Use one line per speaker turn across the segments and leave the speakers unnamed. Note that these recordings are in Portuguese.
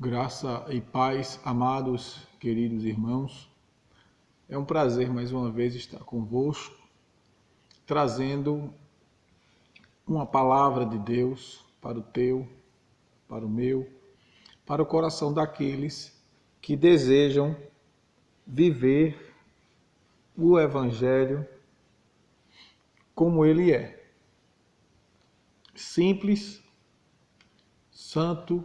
Graça e paz, amados, queridos irmãos. É um prazer mais uma vez estar convosco, trazendo uma palavra de Deus para o teu, para o meu, para o coração daqueles que desejam viver o Evangelho como ele é. Simples, santo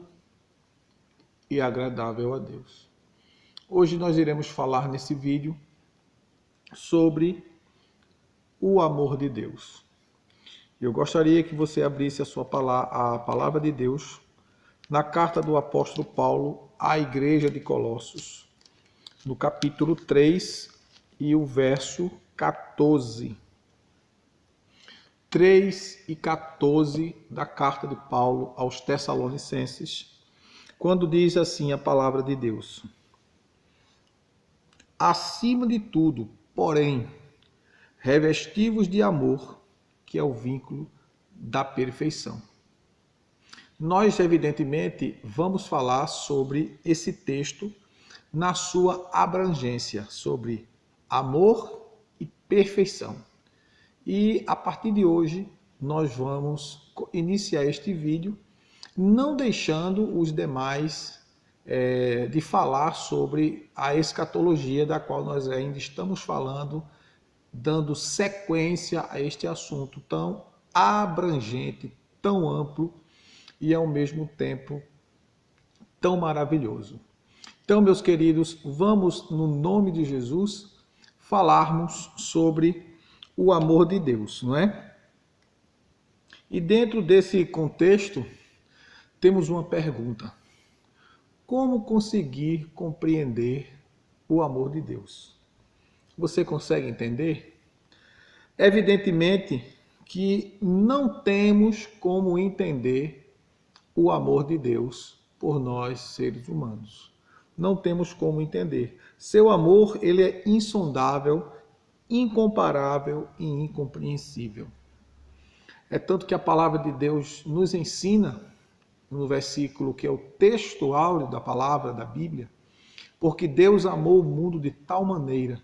e agradável a Deus. Hoje nós iremos falar nesse vídeo sobre o amor de Deus. Eu gostaria que você abrisse a palavra de Deus na carta do apóstolo Paulo à igreja de Colossos, no capítulo 3 e o verso 14. 3 e 14 da carta de Paulo aos Tessalonicenses, quando diz assim a palavra de Deus: acima de tudo, porém, revesti-vos de amor, que é o vínculo da perfeição. Nós, evidentemente, vamos falar sobre esse texto na sua abrangência, sobre amor e perfeição. E a partir de hoje, nós vamos iniciar este vídeo, não deixando os demais de falar sobre a escatologia, da qual nós ainda estamos falando, dando sequência a este assunto tão abrangente, tão amplo e ao mesmo tempo tão maravilhoso. Então, meus queridos, vamos, no nome de Jesus, falarmos sobre o amor de Deus, não é? E dentro desse contexto, temos uma pergunta: como conseguir compreender o amor de Deus? Você consegue entender? Evidentemente que não temos como entender o amor de Deus por nós, seres humanos. Não temos como entender. Seu amor, ele é insondável, incomparável e incompreensível. É tanto que a palavra de Deus nos ensina, no versículo que é o texto áureo da palavra da Bíblia, porque Deus amou o mundo de tal maneira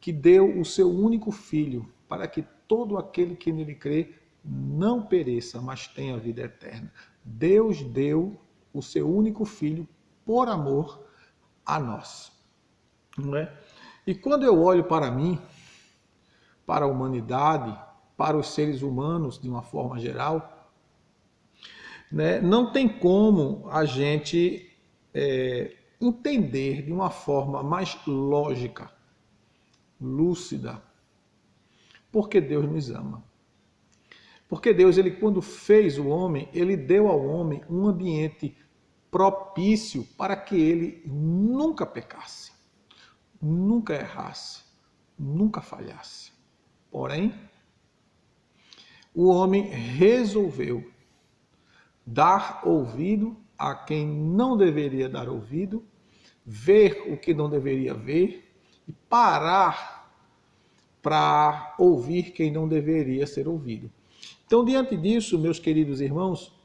que deu o seu único filho, para que todo aquele que nele crê não pereça, mas tenha vida eterna. Deus deu o seu único filho por amor a nós. Não é? E quando eu olho para mim, para a humanidade, para os seres humanos de uma forma geral, né, não tem como a gente entender de uma forma mais lógica, lúcida, porque Deus nos ama. Porque Deus, ele, quando fez o homem, ele deu ao homem um ambiente propício para que ele nunca pecasse, nunca errasse, nunca falhasse. Porém, o homem resolveu dar ouvido a quem não deveria dar ouvido, ver o que não deveria ver e parar para ouvir quem não deveria ser ouvido. Então, diante disso, meus queridos irmãos,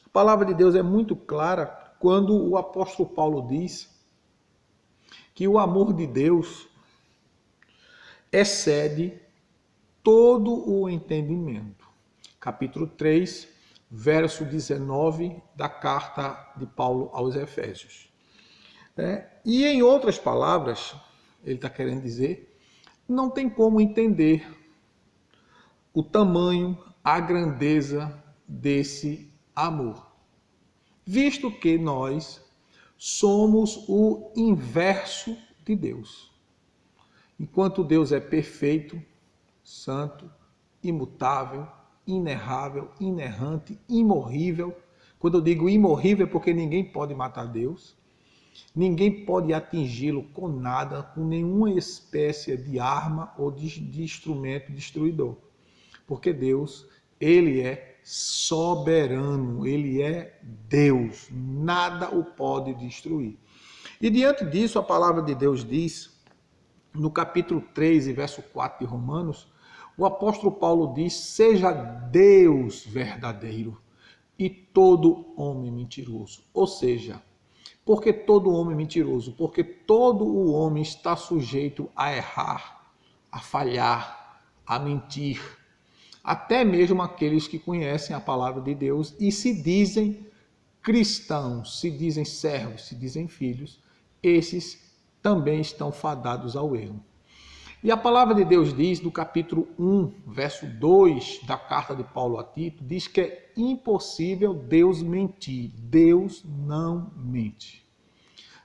a palavra de Deus é muito clara quando o apóstolo Paulo diz que o amor de Deus excede todo o entendimento. Capítulo 3, verso 19 da carta de Paulo aos Efésios. E em outras palavras, ele está querendo dizer, não tem como entender o tamanho, a grandeza desse amor, visto que nós somos o inverso de Deus. Enquanto Deus é perfeito, santo, imutável, inerrável, inerrante, imorrível. Quando eu digo imorrível é porque ninguém pode matar Deus, ninguém pode atingi-lo com nada, com nenhuma espécie de arma ou de instrumento destruidor. Porque Deus, ele é soberano, ele é Deus, nada o pode destruir. E diante disso, a palavra de Deus diz, no capítulo 3 e verso 4 de Romanos, o apóstolo Paulo diz, seja Deus verdadeiro e todo homem mentiroso. Ou seja, Por que todo homem é mentiroso? Porque todo o homem está sujeito a errar, a falhar, a mentir. Até mesmo aqueles que conhecem a palavra de Deus e se dizem cristãos, se dizem servos, se dizem filhos, esses também estão fadados ao erro. E a palavra de Deus diz, no capítulo 1, verso 2 da carta de Paulo a Tito, diz que é impossível Deus mentir. Deus não mente.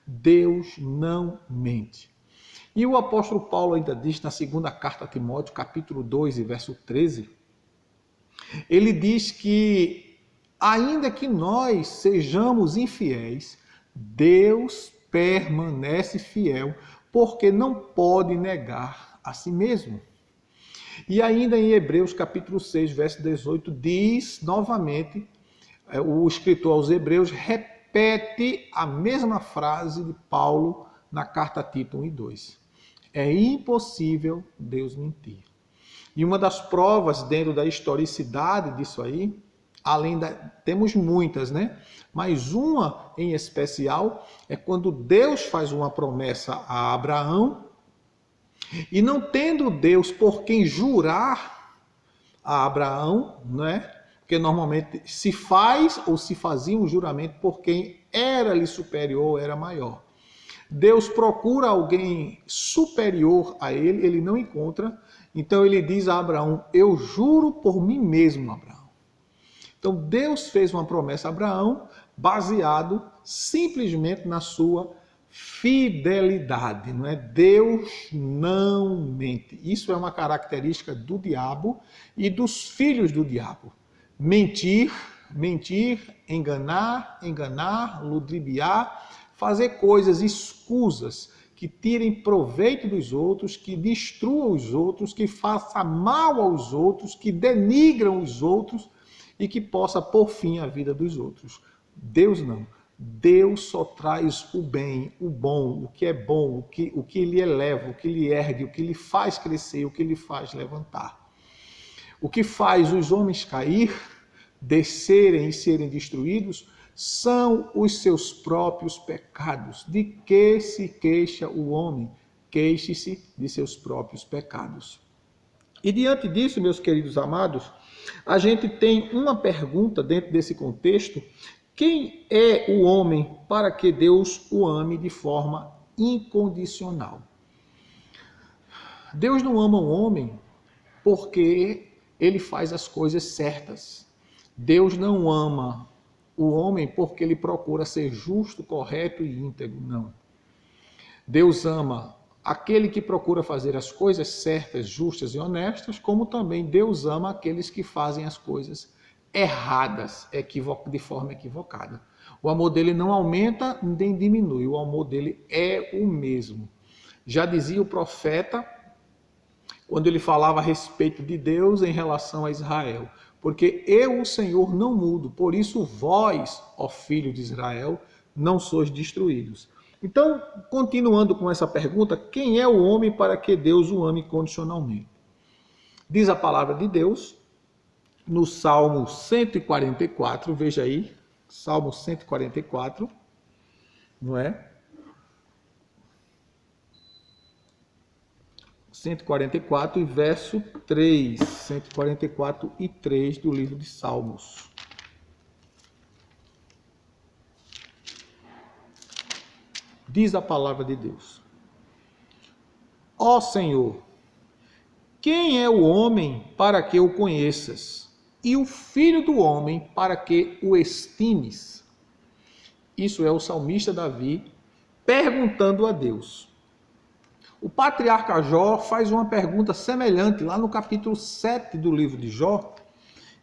Deus não mente. E o apóstolo Paulo ainda diz na segunda carta a Timóteo, capítulo 2 e verso 13, ele diz que, ainda que nós sejamos infiéis, Deus permanece fiel, porque não pode negar a si mesmo. E ainda em Hebreus capítulo 6, verso 18, diz novamente, o escritor aos Hebreus repete a mesma frase de Paulo na carta a Tito 1 e 2. É impossível Deus mentir. E uma das provas dentro da historicidade disso aí, temos muitas, né? Mas uma em especial é quando Deus faz uma promessa a Abraão e não tendo Deus por quem jurar a Abraão, né? Porque normalmente se faz ou se fazia um juramento por quem era-lhe superior, era maior. Deus procura alguém superior a ele, ele não encontra, então ele diz a Abraão, eu juro por mim mesmo, Abraão. Então Deus fez uma promessa a Abraão baseado simplesmente na sua fidelidade, não é? Deus não mente. Isso é uma característica do diabo e dos filhos do diabo. Mentir, enganar, ludibriar, fazer coisas escusas que tirem proveito dos outros, que destruam os outros, que façam mal aos outros, que denigram os outros e que possa pôr fim à vida dos outros. Deus não. Deus só traz o bem, o bom, o que é bom, o que lhe eleva, o que lhe ergue, o que lhe faz crescer, o que lhe faz levantar. O que faz os homens cair, descerem e serem destruídos, são os seus próprios pecados. De que se queixa o homem? Queixe-se de seus próprios pecados. E diante disso, meus queridos amados, a gente tem uma pergunta dentro desse contexto. Quem é o homem para que Deus o ame de forma incondicional? Deus não ama o homem porque ele faz as coisas certas. Deus não ama o homem porque ele procura ser justo, correto e íntegro. Não. Deus ama aquele que procura fazer as coisas certas, justas e honestas, como também Deus ama aqueles que fazem as coisas erradas, de forma equivocada. O amor dele não aumenta nem diminui, o amor dele é o mesmo. Já dizia o profeta, quando ele falava a respeito de Deus em relação a Israel, porque eu, o Senhor, não mudo, por isso vós, ó filho de Israel, não sois destruídos. Então, continuando com essa pergunta, quem é o homem para que Deus o ame condicionalmente? Diz a palavra de Deus, no Salmo 144, veja aí, Salmo 144, não é? 144 e verso 3, 144 e 3 do livro de Salmos. Diz a palavra de Deus: Ó Senhor, quem é o homem para que o conheças? E o filho do homem para que o estimes? Isso é o salmista Davi perguntando a Deus. O patriarca Jó faz uma pergunta semelhante lá no capítulo 7 do livro de Jó,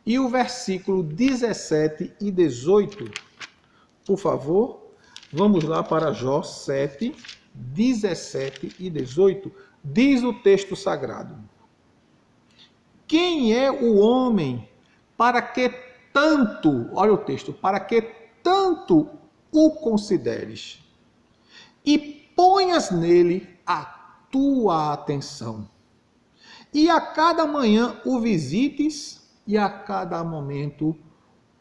e o versículo 17 e 18. Por favor, vamos lá para Jó 7, 17 e 18. Diz o texto sagrado: Quem é o homem para que tanto, olha o texto, para que tanto o consideres e ponhas nele a tua atenção, e a cada manhã o visites e a cada momento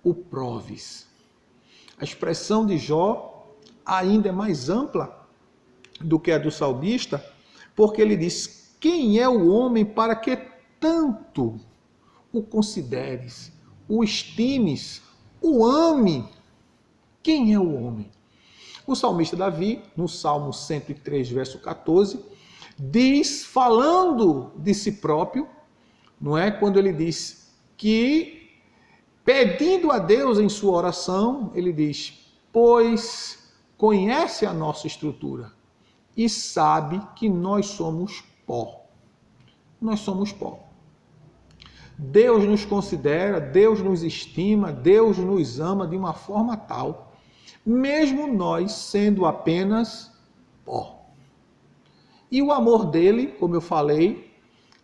o proves. A expressão de Jó ainda é mais ampla do que a do salmista, porque ele diz: quem é o homem para que tanto o consideres, o estimes, o ame? Quem é o homem? O salmista Davi, no Salmo 103, verso 14, diz, falando de si próprio, não é? Quando ele diz que, pedindo a Deus em sua oração, ele diz: pois conhece a nossa estrutura e sabe que nós somos pó. Nós somos pó. Deus nos considera, Deus nos estima, Deus nos ama de uma forma tal, mesmo nós sendo apenas pó. E o amor dele, como eu falei,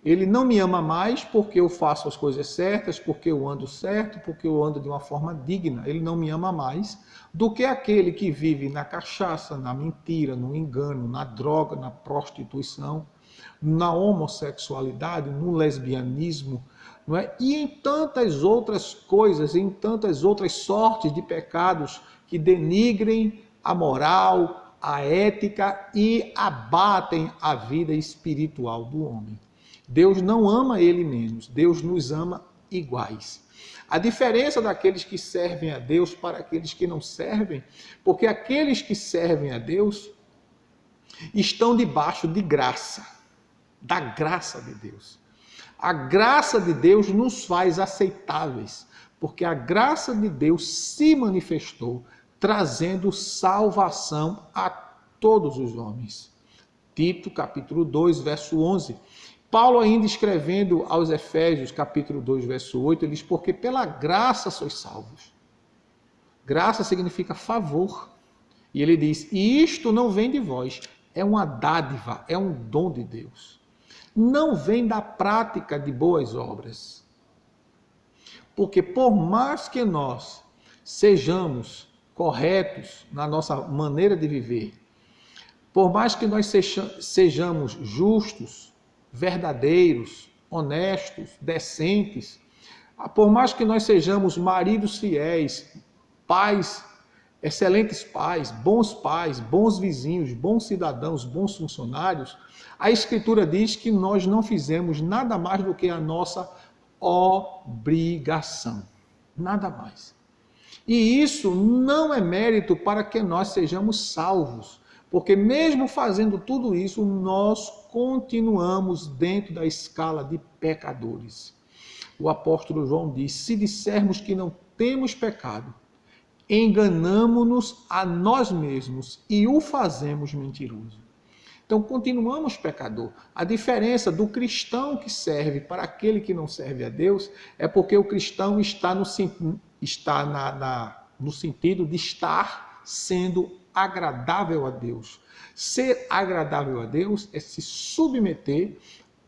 ele não me ama mais porque eu faço as coisas certas, porque eu ando certo, porque eu ando de uma forma digna. Ele não me ama mais do que aquele que vive na cachaça, na mentira, no engano, na droga, na prostituição, na homossexualidade, no lesbianismo, não é? E em tantas outras coisas, em tantas outras sortes de pecados que denigrem a moral, a ética e abatem a vida espiritual do homem. Deus não ama ele menos, Deus nos ama iguais. A diferença daqueles que servem a Deus para aqueles que não servem, porque aqueles que servem a Deus estão debaixo de graça, da graça de Deus. A graça de Deus nos faz aceitáveis, porque a graça de Deus se manifestou, trazendo salvação a todos os homens. Tito, capítulo 2, verso 11. Paulo, ainda escrevendo aos Efésios, capítulo 2, verso 8, ele diz: porque pela graça sois salvos. Graça significa favor. E ele diz: e isto não vem de vós, é uma dádiva, é um dom de Deus. Não vem da prática de boas obras. Porque por mais que nós sejamos corretos na nossa maneira de viver, por mais que nós sejamos justos, verdadeiros, honestos, decentes, por mais que nós sejamos maridos fiéis, pais, excelentes pais, bons vizinhos, bons cidadãos, bons funcionários, a Escritura diz que nós não fizemos nada mais do que a nossa obrigação. Nada mais. E isso não é mérito para que nós sejamos salvos. Porque mesmo fazendo tudo isso, nós continuamos dentro da escala de pecadores. O apóstolo João diz: se dissermos que não temos pecado, enganamo-nos a nós mesmos e o fazemos mentiroso. Então continuamos pecador. A diferença do cristão que serve para aquele que não serve a Deus é porque o cristão está no sentido de estar sendo agradável a Deus. Ser agradável a Deus é se submeter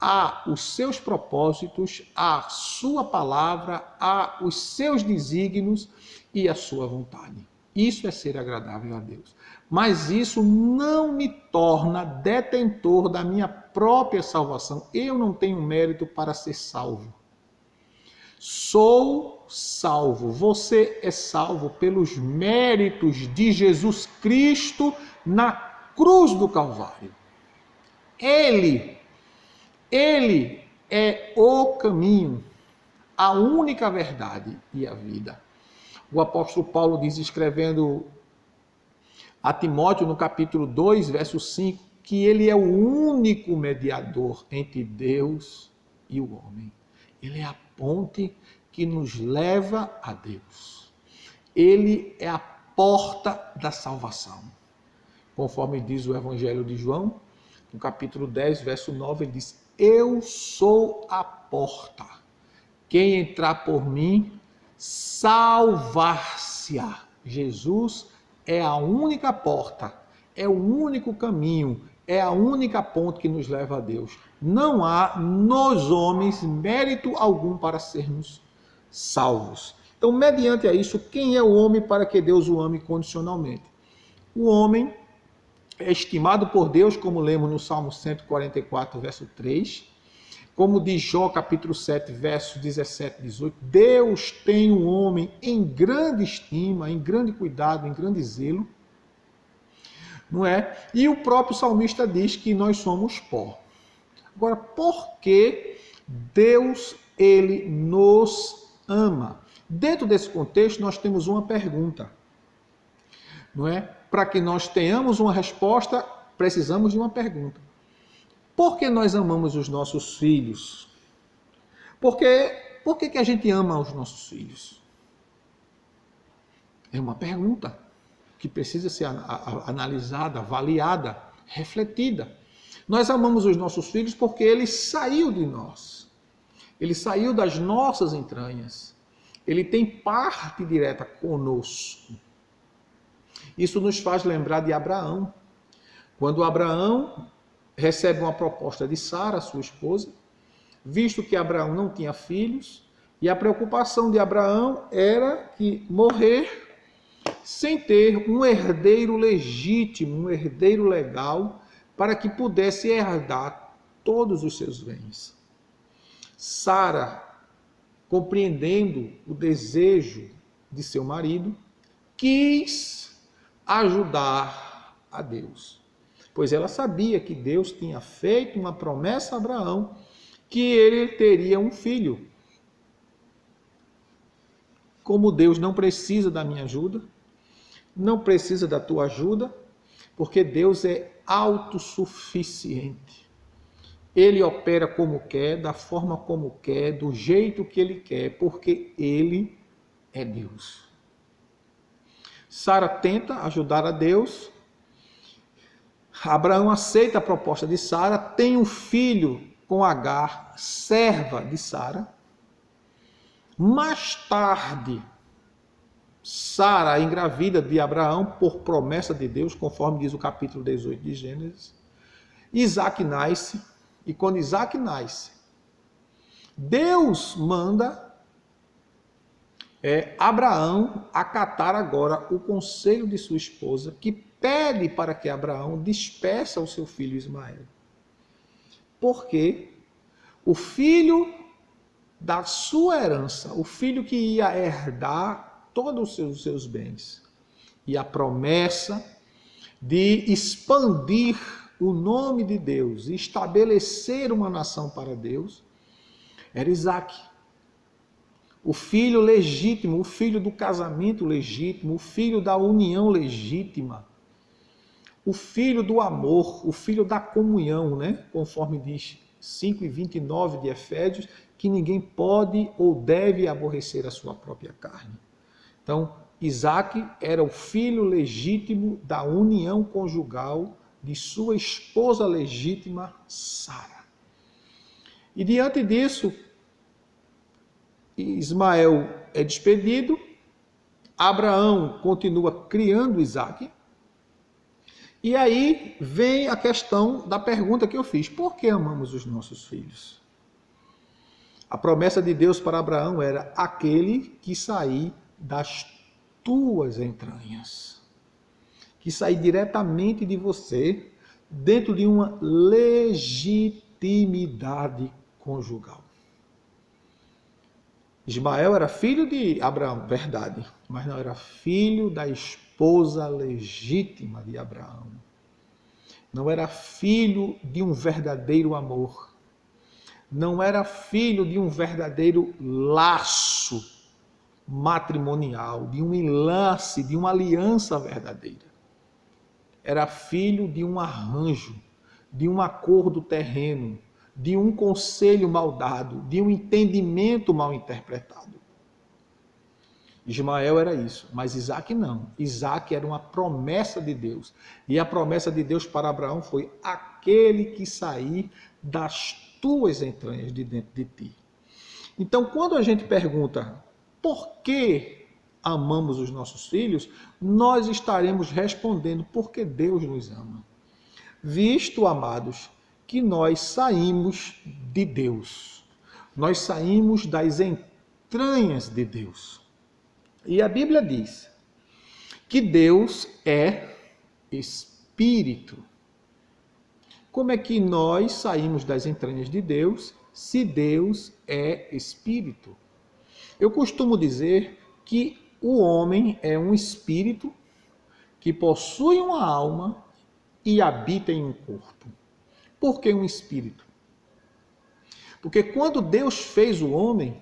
aos seus propósitos, à sua palavra, aos seus desígnios e à sua vontade. Isso é ser agradável a Deus. Mas isso não me torna detentor da minha própria salvação. Eu não tenho mérito para ser salvo. Sou salvo. Você é salvo pelos méritos de Jesus Cristo na cruz do Calvário. Ele é o caminho, a única verdade e a vida. O apóstolo Paulo diz, escrevendo a Timóteo no capítulo 2, verso 5, que ele é o único mediador entre Deus e o homem. Ele é a ponte que nos leva a Deus. Ele é a porta da salvação. Conforme diz o Evangelho de João, no capítulo 10, verso 9, ele diz: eu sou a porta. Quem entrar por mim, salvar-se-á. Jesus é a única porta, é o único caminho, é a única ponte que nos leva a Deus. Não há nos homens mérito algum para sermos salvos. Então, mediante a isso, quem é o homem para que Deus o ame condicionalmente? O homem é estimado por Deus, como lemos no Salmo 144, verso 3, como diz Jó, capítulo 7, versos 17 e 18, Deus tem o homem em grande estima, em grande cuidado, em grande zelo. não é? E o próprio salmista diz que nós somos pó. Agora, por que Deus, ele nos ama? Dentro desse contexto, nós temos uma pergunta, não é? Para que nós tenhamos uma resposta, precisamos de uma pergunta. Por que nós amamos os nossos filhos? Por que a gente ama os nossos filhos? É uma pergunta que precisa ser analisada, avaliada, refletida. Nós amamos os nossos filhos porque ele saiu de nós. Ele saiu das nossas entranhas. Ele tem parte direta conosco. Isso nos faz lembrar de Abraão. Quando Abraão recebe uma proposta de Sara, sua esposa, visto que Abraão não tinha filhos, e a preocupação de Abraão era que morrer sem ter um herdeiro legítimo, um herdeiro legal, para que pudesse herdar todos os seus bens. Sara, compreendendo o desejo de seu marido, quis ajudar a Deus, pois ela sabia que Deus tinha feito uma promessa a Abraão, que ele teria um filho. Como Deus não precisa da minha ajuda, não precisa da tua ajuda, porque Deus é autossuficiente. Ele opera como quer, da forma como quer, do jeito que ele quer, porque ele é Deus. Sara tenta ajudar a Deus. Abraão aceita a proposta de Sara, tem um filho com Agar, serva de Sara. Mais tarde, Sara engravida de Abraão por promessa de Deus, conforme diz o capítulo 18 de Gênesis. Isaac nasce, e quando Isaac nasce, Deus manda Abraão acatar agora o conselho de sua esposa, que pede para que Abraão despeça o seu filho Ismael. Porque o filho da sua herança, o filho que ia herdar todos os seus bens, e a promessa de expandir o nome de Deus e estabelecer uma nação para Deus, era Isaac. O filho legítimo, o filho do casamento legítimo, o filho da união legítima, o filho do amor, o filho da comunhão, né? Conforme diz 5:29 de Efésios, que ninguém pode ou deve aborrecer a sua própria carne. Então, Isaac era o filho legítimo da união conjugal de sua esposa legítima, Sara. E diante disso, Ismael é despedido, Abraão continua criando Isaac, e aí vem a questão da pergunta que eu fiz: por que amamos os nossos filhos? A promessa de Deus para Abraão era: aquele que sair das tuas entranhas, que sair diretamente de você, dentro de uma legitimidade conjugal. Ismael era filho de Abraão, verdade, mas não era filho da esposa legítima de Abraão. Não era filho de um verdadeiro amor. Não era filho de um verdadeiro laço matrimonial, de um enlace, de uma aliança verdadeira. Era filho de um arranjo, de um acordo terreno, de um conselho mal dado, de um entendimento mal interpretado. Ismael era isso, mas Isaac não. Isaac era uma promessa de Deus. E a promessa de Deus para Abraão foi: aquele que sair das tuas entranhas, de dentro de ti. Então, quando a gente pergunta por que amamos os nossos filhos, nós estaremos respondendo porque Deus nos ama. Visto, amados, que nós saímos de Deus. Nós saímos das entranhas de Deus. E a Bíblia diz que Deus é Espírito. Como é que nós saímos das entranhas de Deus se Deus é Espírito? Eu costumo dizer que o homem é um espírito que possui uma alma e habita em um corpo. Por que um espírito? Porque quando Deus fez o homem,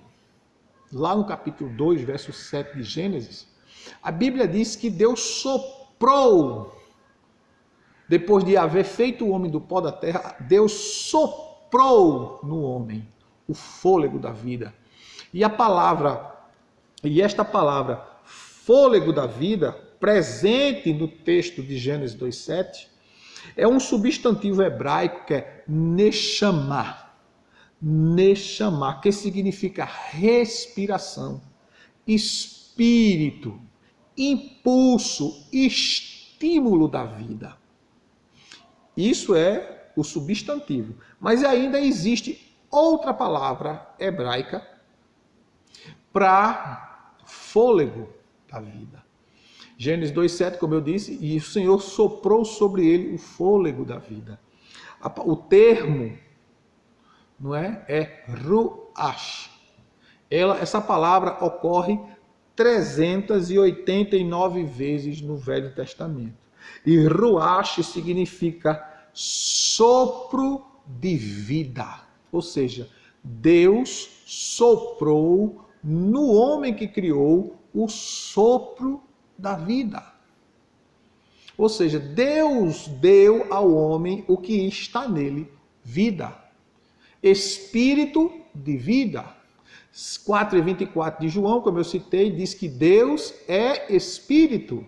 lá no capítulo 2, verso 7 de Gênesis, a Bíblia diz que Deus soprou, depois de haver feito o homem do pó da terra, Deus soprou no homem o fôlego da vida. E esta palavra, fôlego da vida, presente no texto de Gênesis 2:7, é um substantivo hebraico que é neshama. Neshama, que significa respiração, espírito, impulso, estímulo da vida. Isso é o substantivo. Mas ainda existe outra palavra hebraica para fôlego da vida. Gênesis 2:7, como eu disse, e o Senhor soprou sobre ele o fôlego da vida. O termo, não é ruach. Essa palavra ocorre 389 vezes no Velho Testamento. E ruach significa sopro de vida. Ou seja, Deus soprou no homem que criou o sopro da vida. Ou seja, Deus deu ao homem o que está nele, vida. Espírito de vida. 4:24 de João, como eu citei, diz que Deus é espírito.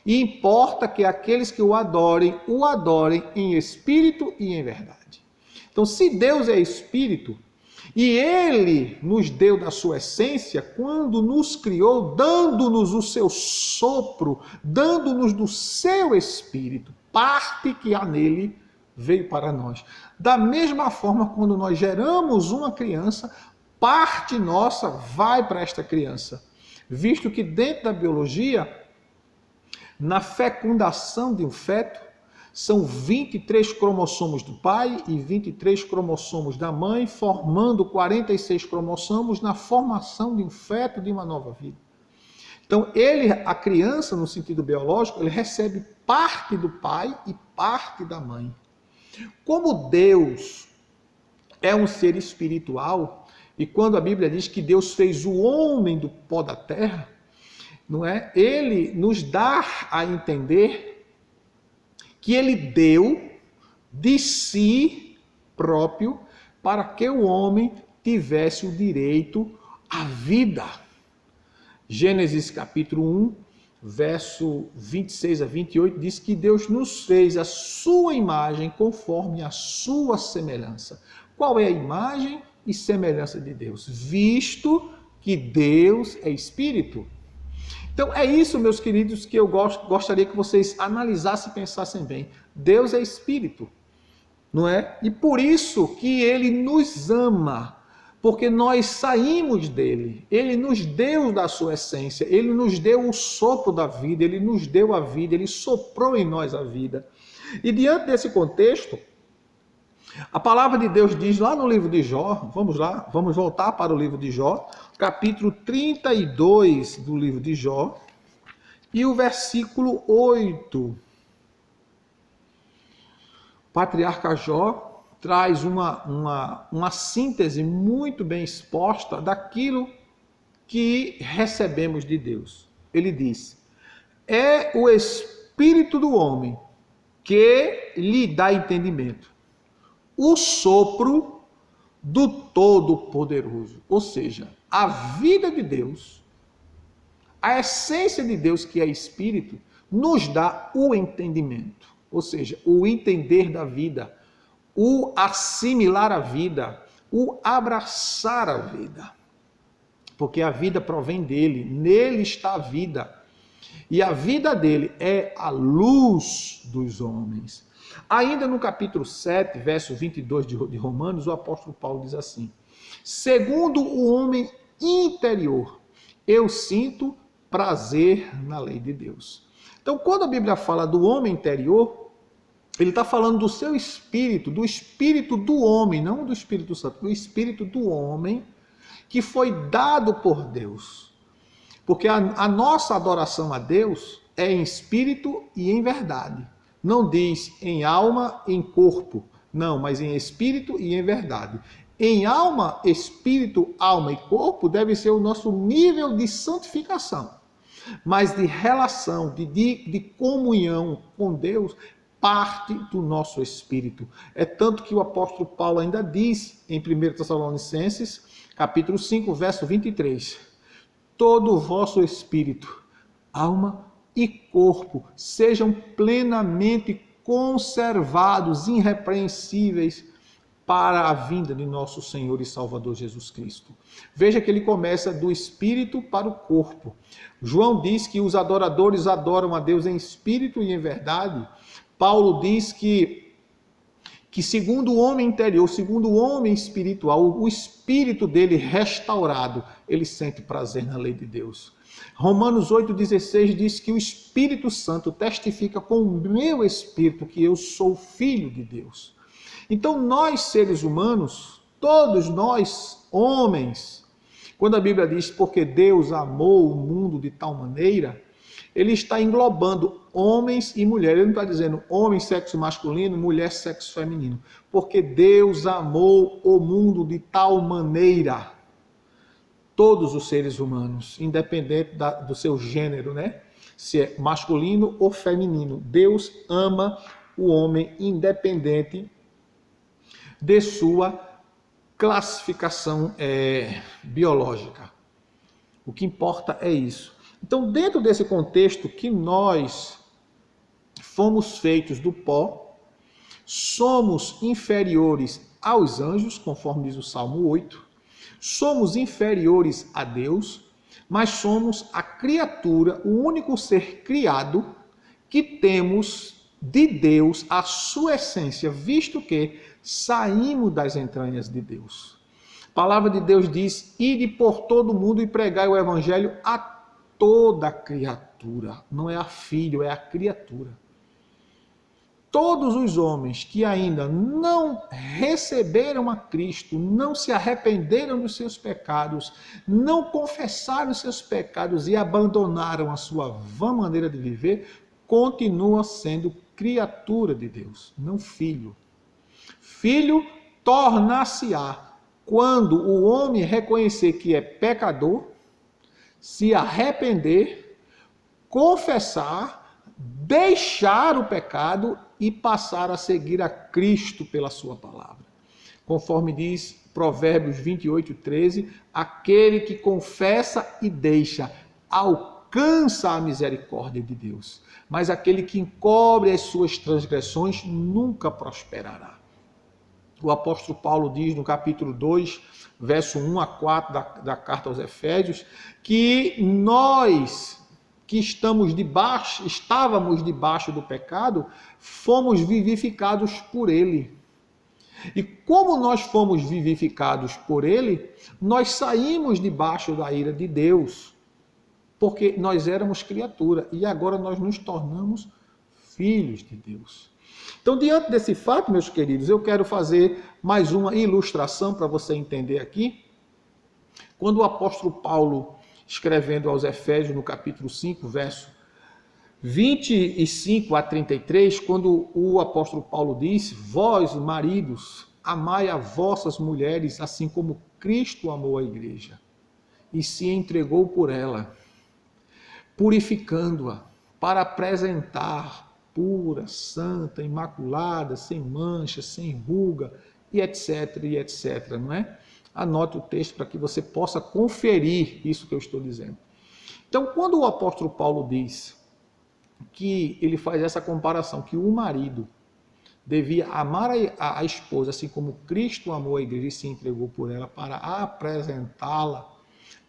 E importa que aqueles que o adorem em espírito e em verdade. Então, se Deus é espírito, e Ele nos deu da sua essência, quando nos criou, dando-nos o seu sopro, dando-nos do seu espírito, parte que há nele veio para nós. Da mesma forma, quando nós geramos uma criança, parte nossa vai para esta criança. Visto que dentro da biologia, na fecundação de um feto, são 23 cromossomos do pai e 23 cromossomos da mãe, formando 46 cromossomos na formação de um feto de uma nova vida. Então, a criança, no sentido biológico, ele recebe parte do pai e parte da mãe. Como Deus é um ser espiritual, e quando a Bíblia diz que Deus fez o homem do pó da terra, não é? Ele nos dá a entender que ele deu de si próprio para que o homem tivesse o direito à vida. Gênesis capítulo 1, verso 26 a 28, diz que Deus nos fez a sua imagem conforme a sua semelhança. Qual é a imagem e semelhança de Deus? Visto que Deus é espírito. Então é isso, meus queridos, que eu gostaria que vocês analisassem e pensassem bem. Deus é espírito, não é? E por isso que ele nos ama, porque nós saímos dele. Ele nos deu da sua essência, ele nos deu o sopro da vida, ele nos deu a vida, ele soprou em nós a vida. E diante desse contexto, a palavra de Deus diz lá no livro de Jó, vamos lá, vamos voltar para o livro de Jó, capítulo 32 do livro de Jó, e o versículo 8. O patriarca Jó traz uma síntese muito bem exposta daquilo que recebemos de Deus. Ele diz: é o espírito do homem que lhe dá entendimento, o sopro do Todo-Poderoso. Ou seja, a vida de Deus, a essência de Deus, que é espírito, nos dá o entendimento. Ou seja, o entender da vida, o assimilar a vida, o abraçar a vida. Porque a vida provém dele, nele está a vida. E a vida dele é a luz dos homens. Ainda no capítulo 7, verso 22 de Romanos, o apóstolo Paulo diz assim: segundo o homem interior, eu sinto prazer na lei de Deus. Então, quando a Bíblia fala do homem interior, ele está falando do seu espírito, do espírito do homem, não do Espírito Santo, do espírito do homem que foi dado por Deus. Porque a nossa adoração a Deus é em espírito e em verdade. Não diz em alma, em corpo. Não, mas em espírito e em verdade. Em alma, espírito, alma e corpo deve ser o nosso nível de santificação. Mas de relação, de comunhão com Deus, parte do nosso espírito. É tanto que o apóstolo Paulo ainda diz em 1 Tessalonicenses, capítulo 5, verso 23, todo o vosso espírito, alma e corpo sejam plenamente conservados, irrepreensíveis, para a vinda de nosso Senhor e Salvador Jesus Cristo. Veja que ele começa do espírito para o corpo. João diz que os adoradores adoram a Deus em espírito e em verdade. Paulo diz que segundo o homem interior, segundo o homem espiritual, o espírito dele restaurado, ele sente prazer na lei de Deus. Romanos 8,16 diz que o Espírito Santo testifica com o meu espírito que eu sou filho de Deus. Então nós, seres humanos, todos nós, homens, quando a Bíblia diz porque Deus amou o mundo de tal maneira, ele está englobando homens e mulheres. Ele não está dizendo homem, sexo masculino, mulher, sexo feminino. Porque Deus amou o mundo de tal maneira. Todos os seres humanos, independente do seu gênero, né? Se é masculino ou feminino. Deus ama o homem independente de sua classificação biológica. O que importa é isso. Então, dentro desse contexto que nós fomos feitos do pó, somos inferiores aos anjos, conforme diz o Salmo 8, somos inferiores a Deus, mas somos a criatura, o único ser criado que temos de Deus a sua essência, visto que saímos das entranhas de Deus. A palavra de Deus diz, ide por todo mundo e pregai o evangelho a toda criatura. Não é a filho, é a criatura. Todos os homens que ainda não receberam a Cristo, não se arrependeram dos seus pecados, não confessaram os seus pecados e abandonaram a sua vã maneira de viver, continuam sendo criatura de Deus, não filho. Filho tornar-se-á quando o homem reconhecer que é pecador, se arrepender, confessar, deixar o pecado e passar a seguir a Cristo pela sua palavra. Conforme diz Provérbios 28:13, aquele que confessa e deixa alcança a misericórdia de Deus, mas aquele que encobre as suas transgressões nunca prosperará. O apóstolo Paulo diz no capítulo 2, verso 1 a 4 da carta aos Efésios, que nós que estávamos debaixo do pecado, fomos vivificados por ele. E como nós fomos vivificados por ele, nós saímos debaixo da ira de Deus, porque nós éramos criatura e agora nós nos tornamos filhos de Deus. Então, diante desse fato, meus queridos, eu quero fazer mais uma ilustração para você entender aqui. Quando o apóstolo Paulo, escrevendo aos Efésios, no capítulo 5, verso 25 a 33, quando o apóstolo Paulo diz, vós, maridos, amai a vossas mulheres, assim como Cristo amou a igreja, e se entregou por ela, purificando-a, para apresentar pura, santa, imaculada, sem mancha, sem ruga, e etc, não é? Anote o texto para que você possa conferir isso que eu estou dizendo. Então, quando o apóstolo Paulo diz que ele faz essa comparação, que o marido devia amar a esposa, assim como Cristo amou a igreja e se entregou por ela para apresentá-la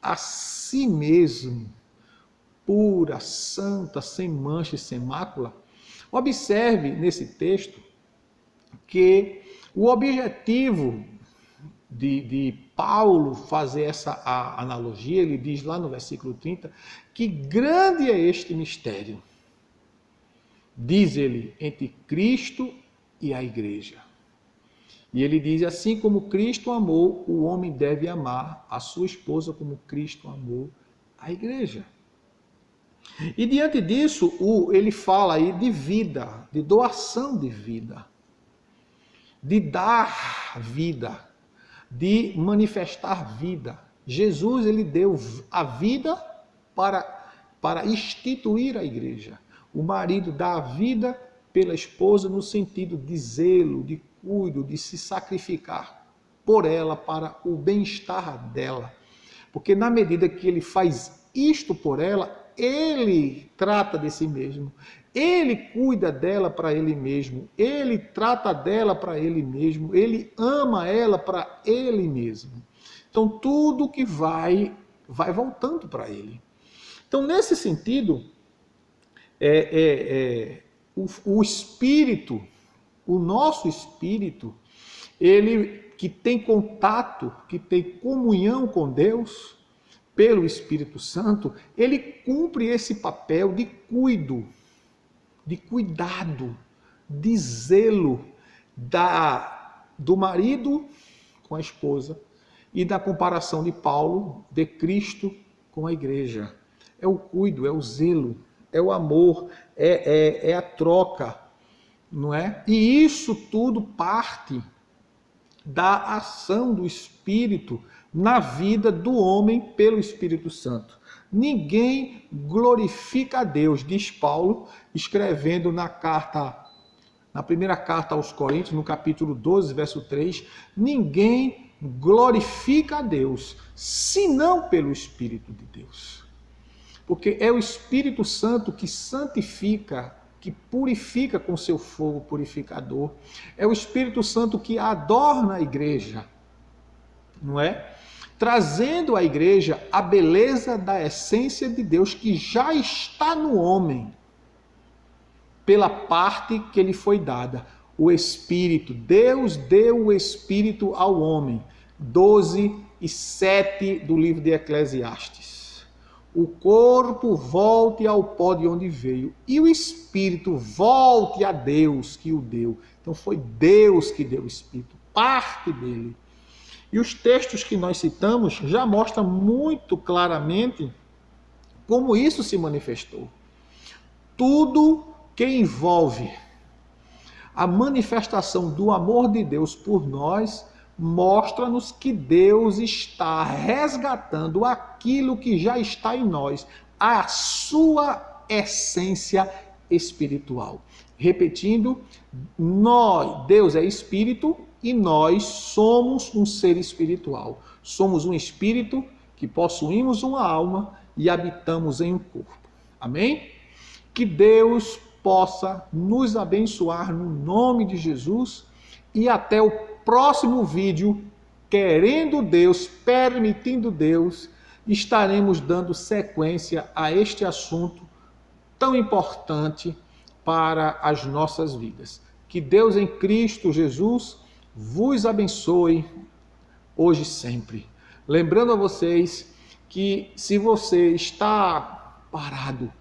a si mesmo, pura, santa, sem mancha e sem mácula. Observe nesse texto que o objetivo de Paulo fazer essa analogia, ele diz lá no versículo 30, que grande é este mistério, diz ele, entre Cristo e a igreja. E ele diz, assim como Cristo amou, o homem deve amar a sua esposa como Cristo amou a igreja. E diante disso, ele fala aí de vida, de doação de vida, de dar vida, de manifestar vida. Jesus, ele deu a vida para instituir a igreja. O marido dá a vida pela esposa no sentido de zelo, de cuido, de se sacrificar por ela, para o bem-estar dela. Porque na medida que ele faz isto por ela, ele trata de si mesmo, ele cuida dela para ele mesmo, ele trata dela para ele mesmo, ele ama ela para ele mesmo. Então tudo que vai voltando para ele. Então nesse sentido, o espírito, o nosso espírito, ele que tem contato, que tem comunhão com Deus, pelo Espírito Santo, ele cumpre esse papel de cuidado, de zelo do marido com a esposa e da comparação de Paulo, de Cristo com a igreja. É o cuido, é o zelo, é o amor, é a troca, não é? E isso tudo parte da ação do Espírito na vida do homem pelo Espírito Santo. Ninguém glorifica a Deus, diz Paulo, escrevendo na primeira carta aos Coríntios, no capítulo 12, verso 3, ninguém glorifica a Deus, senão pelo Espírito de Deus. Porque é o Espírito Santo que santifica, que purifica com seu fogo purificador. É o Espírito Santo que adorna a igreja, não é? Trazendo à igreja a beleza da essência de Deus que já está no homem, pela parte que lhe foi dada. O Espírito, Deus deu o Espírito ao homem. 12:7 do livro de Eclesiastes. O corpo volte ao pó de onde veio, e o Espírito volte a Deus que o deu. Então foi Deus que deu o Espírito, parte dele. E os textos que nós citamos já mostram muito claramente como isso se manifestou. Tudo que envolve a manifestação do amor de Deus por nós mostra-nos que Deus está resgatando aquilo que já está em nós, a sua essência espiritual. Repetindo, Deus é espírito e nós somos um ser espiritual. Somos um espírito que possuímos uma alma e habitamos em um corpo. Amém? Que Deus possa nos abençoar no nome de Jesus e até o próximo vídeo, querendo Deus, permitindo Deus, estaremos dando sequência a este assunto tão importante para as nossas vidas. Que Deus em Cristo Jesus vos abençoe hoje e sempre. Lembrando a vocês que se você está parado,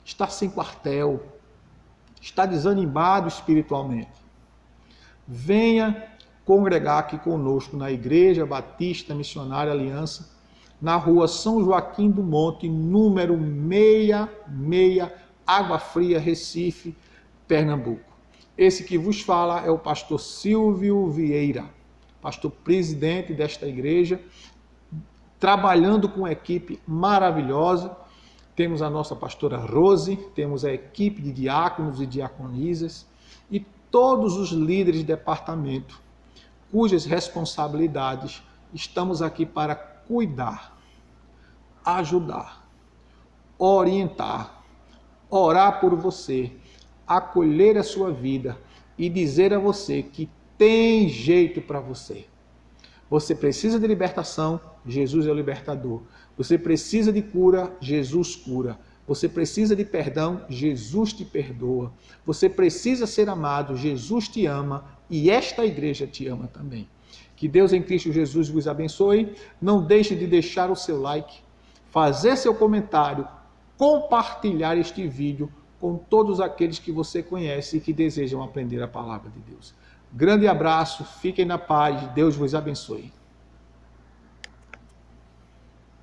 está sem quartel, está desanimado espiritualmente, venha congregar aqui conosco na Igreja Batista Missionária Aliança, na rua São Joaquim do Monte, número 66, Água Fria, Recife, Pernambuco. Esse que vos fala é o pastor Silvio Vieira, pastor presidente desta igreja, trabalhando com uma equipe maravilhosa. Temos a nossa pastora Rose, temos a equipe de diáconos e diaconisas e todos os líderes de departamento, cujas responsabilidades estamos aqui para cuidar, ajudar, orientar, orar por você, acolher a sua vida e dizer a você que tem jeito para você. Você precisa de libertação, Jesus é o libertador. Você precisa de cura, Jesus cura. Você precisa de perdão, Jesus te perdoa. Você precisa ser amado, Jesus te ama e esta igreja te ama também. Que Deus em Cristo Jesus vos abençoe. Não deixe de deixar o seu like, fazer seu comentário, compartilhar este vídeo com todos aqueles que você conhece e que desejam aprender a palavra de Deus. Grande abraço, fiquem na paz, Deus vos abençoe.